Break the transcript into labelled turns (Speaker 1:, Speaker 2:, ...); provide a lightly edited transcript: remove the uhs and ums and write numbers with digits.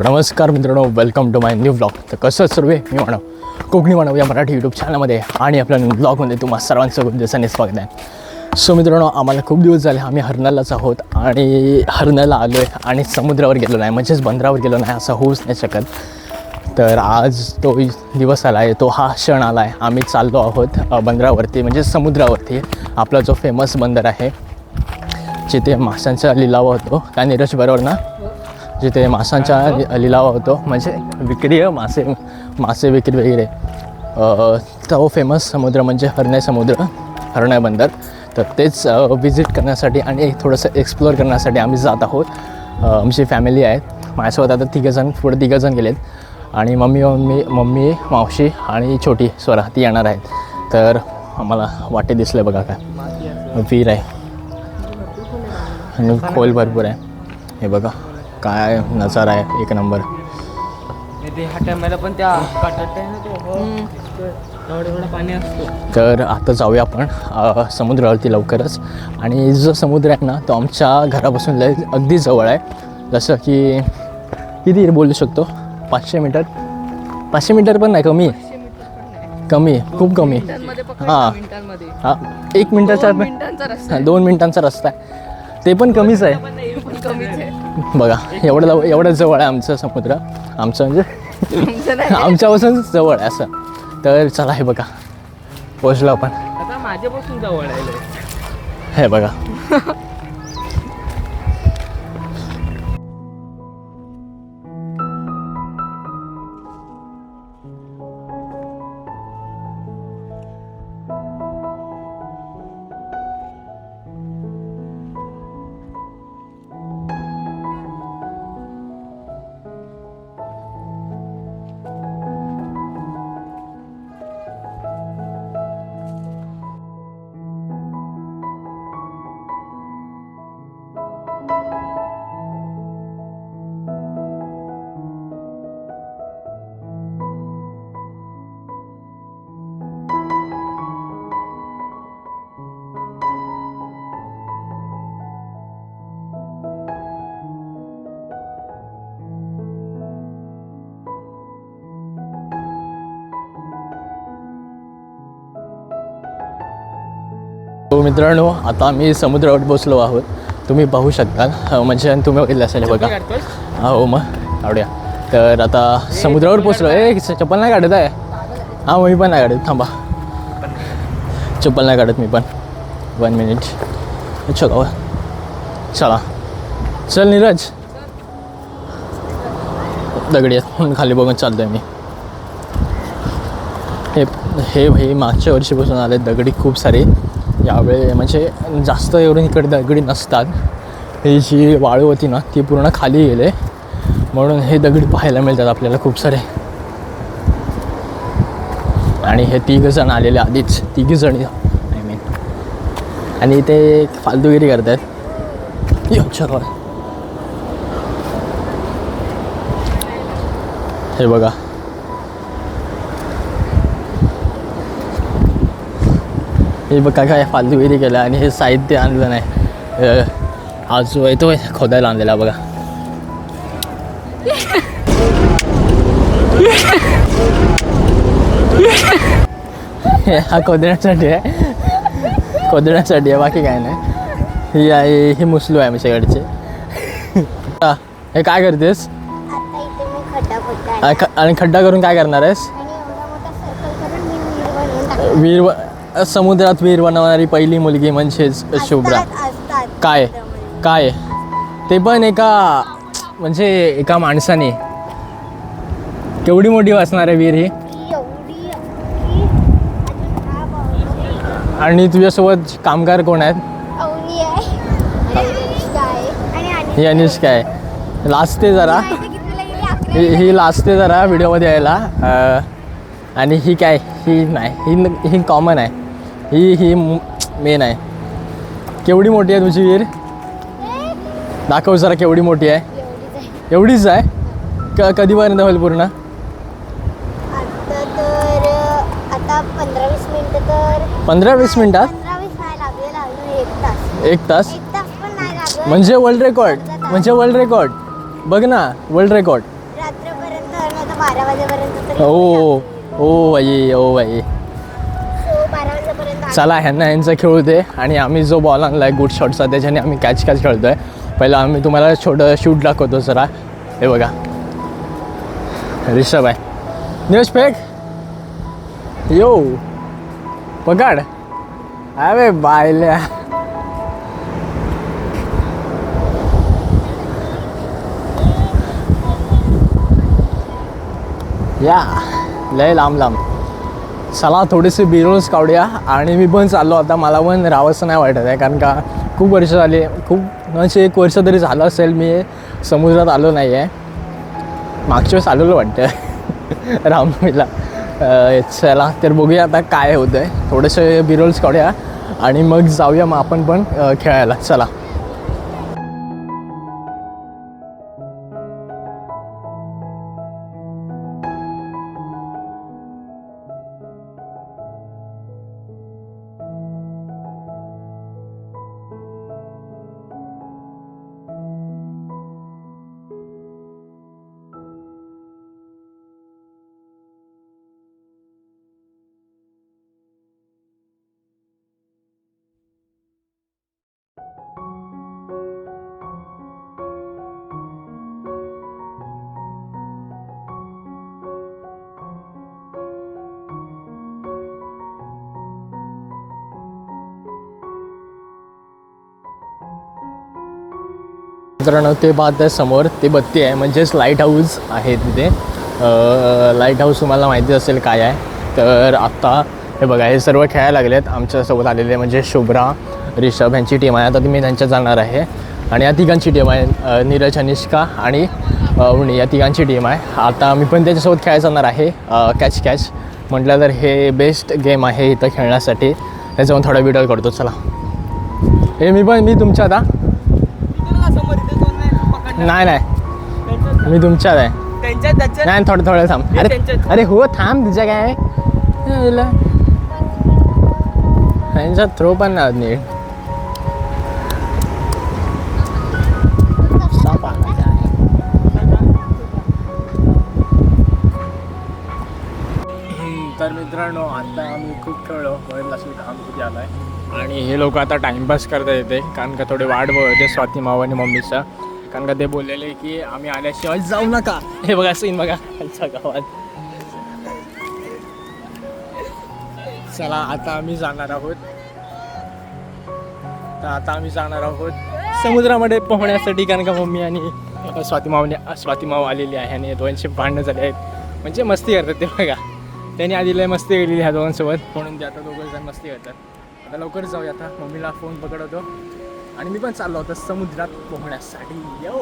Speaker 1: नमस्कार मित्रांनो, welcome to my new vlog. तर कसं सर्व मी मानव कोकणी मानव या मराठी यूट्यूब चॅनलमध्ये आणि आपल्या व्लॉगमध्ये तुम्हा सर्वांचं खूप दिवसांनी स्वागत आहे. सो मित्रांनो, आम्हाला खूप दिवस झाले आम्ही हरणालाच आहोत आणि हरणाला आलो आहे आणि समुद्रावर गेलो नाही, म्हणजेच बंदरावर गेलो नाही असं होऊच नाही शकत. तर आज तो दिवस आला आहे, तो हा क्षण आला आहे. आम्ही चाललो आहोत बंदरावरती, म्हणजे समुद्रावरती. आपला जो फेमस बंदर आहे जिथे माशांचा लिलाव होतो, त्या नीरज बरोबर ना, जिथे माशांचा लिलाव होतो, म्हणजे विक्री मासे विक्री वगैरे. तो फेमस समुद्र म्हणजे हरण्या बंदर. तर तेच विजिट करण्यासाठी आणि थोडंसं एक्सप्लोअर करण्यासाठी आम्ही जात आहोत. आमची फॅमिली आहेत, माझ्यासोबत आता तिघंजण गेलेत आणि मम्मी मावशी आणि छोटी स्वरा ती येणार आहेत. तर आम्हाला वाटे दिसले बघा, काय विहीर आहे आणि खोल भरपूर आहे. हे बघा काय नजारा आहे, एक नंबर. तर आता जाऊया आपण समुद्रावरती लवकरच. आणि जो समुद्र आहे ना, तो आमच्या घरापासून अगदी जवळ आहे. जसं की किती बोलू शकतो, 500 मीटर पण नाही, कमी खूप कमी. हां 1 मिनटाचा 2 मिनटांचा रस्ता आहे, ते पण कमीच आहे. बघा एवढं जवळ आहे आमचं समुद्र, आमचं म्हणजे आमच्यापासून जवळ आहे असं. तर चला, हे बघा पोचलो आपण.
Speaker 2: आता माझ्यापासून जवळ आहे
Speaker 1: हे बघा. हो मित्रांनो, आता आम्ही समुद्रावर पोचलो आहोत. तुम्ही पाहू शकता, म्हणजे तुम्ही बघितलं असेल बघा. हो मग आवड्या. तर आता समुद्रावर पोचलो. चप्पल नाही काढत आहे. हां मी पण नाही काढत, थांबा, चप्पल नाही काढत मी पण. 1 मिनिट. अच्छा चला, चल नीरज. दगडी आहेत खाली बघून चालतोय मी. हे मागच्या वर्षीपासून आले दगडी खूप सारे. यावेळी म्हणजे जास्त एवढं इकडे दगडी नसतात. ही जी वाळू होती ना, ती पूर्ण खाली गेले, म्हणून हे दगडी पाहायला मिळतात आपल्याला खूप सारे. आणि हे 3 जण आलेले आधीच, 3 जण आय मीन. आणि ते फालतूगिरी करत आहेत. हे बघा, हे बघा काय फालतूगिरी केलं. आणि हे साहित्य आणलं नाही, हा जो आहे तो खोदायला आणलेला बघा. हा खोदण्यासाठी आहे, बाकी काय नाही. ही आहे, ही मुसलू आहे आमच्याकडचे. हे काय करतेस? आणि खड्डा करून काय करणार आहेस? समुद्रात विहीर बनवणारी पहिली मुलगी म्हणजेच शुभ्रा. काय ते पण एका माणसाने. केवढी मोठी वाचणार आहे विहीर ही. आणि तुझ्यासोबत कामगार कोण आहेत? ही अनुष्का आहे. लाजते जरा, ही लाजते जरा व्हिडिओमध्ये यायला. आणि ही काय, ही नाही, ही कॉमन आहे. ही मेन आहे. केवढी मोठी आहे तुझी विहीर? दाखव जरा केवढी मोठी आहे. एवढीच आहे. कधीपर्यंत होईल पूर्ण?
Speaker 3: आता 15-20 मिनिटं. तर
Speaker 1: 15-20 मिनिटात?
Speaker 3: 15-20 नाही लागेल,
Speaker 1: 1 तास.
Speaker 3: 1 तास पण नाही लागेल.
Speaker 1: म्हणजे वर्ल्ड रेकॉर्ड. बघ ना, वर्ल्ड रेकॉर्ड.
Speaker 3: 12 वाजेपर्यंत तरी
Speaker 1: ओ बाई
Speaker 3: So, 12 वाजेपर्यंत
Speaker 1: चला ह्यांचा खेळू दे आणि आम्ही जो बॉल आणला आहे गुड शॉटचा त्याच्याने आम्ही कॅच खेळतो आहे. पहिलं आम्ही तुम्हाला छोटं शूट दाखवतो जरा. हे बघा ऋषभ आहे. न्यूज फेक यो पकड अरे बायल्या या लय लांब. चला थोडेसे बिरोल्स काढूया आणि मी पण चाललो आता. मला पण राहावंसं नाही वाटत आहे कारण का खूप वर्ष झाली खूप म्हणजे 1 वर्ष तरी झालं असेल मी समुद्रात आलो नाही आहे. मागच्या वेळेस आलेलो वाटतं रामनवमीला. चला तर बघूया आता काय होतं आहे. थोडेसे बिरोल्स काढूया आणि मग जाऊया मग आपण पण खेळायला. चला मित्रांनो ते पाहत आहे समोर ते बत्ती आहे म्हणजेच लाईट हाऊस आहे तिथे. लाईट हाऊस तुम्हाला माहिती असेल काय आहे. तर आत्ता हे बघा हे सर्व खेळायला लागलेत आमच्यासोबत आलेले म्हणजे शुभ्रा ऋषभ यांची टीम आहे. आता मी त्यांच्यात जाणार आहे आणि या तिघांची टीम आहे नीरज अनिष्का आणि उणी या तिघांची टीम आहे. आता मी पण त्याच्यासोबत खेळायला जाणार आहे. कॅच म्हटलं तर हे बेस्ट गेम आहे इथं खेळण्यासाठी. त्याच्यावर थोडा व्हिडिओ करतो. चला हे मी तुमच्या आता नाही मी तुमच्यात आहे. नाही थोडं थांब. अरे हो थांब तुझ्या काय त्यांचा थ्रो पण नाही नीट. तर मित्रांनो आता आम्ही खूप खेळलो. बघितलं असेल काम किती आला आहे आणि हे लोक आता टाइमपास करता येते कारण का थोडे वाट बघत होते स्वाती माव आणि मम्मीचा. कारण का ते बोललेले की आम्ही आल्याशिवाय जाऊ नका. हे बघा सीन बघा खालच्या गावात. चला आता आम्ही जाणार आहोत समुद्रामध्ये पोहण्यासाठी. कारण का मम्मी आणि स्वाती माव आलेली आहे आणि दोघांची भांडणं झाली आहेत म्हणजे मस्ती करतात. ते बघा त्यांनी आधी लय मस्ती केलेली ह्या दोघांसोबत म्हणून ते आता दोघं जण मस्ती करतात. आता लवकर जाऊया. आता मम्मीला फोन पकडवतो आणि मी पण चाललो होतो समुद्रात पोहण्यासाठी. यो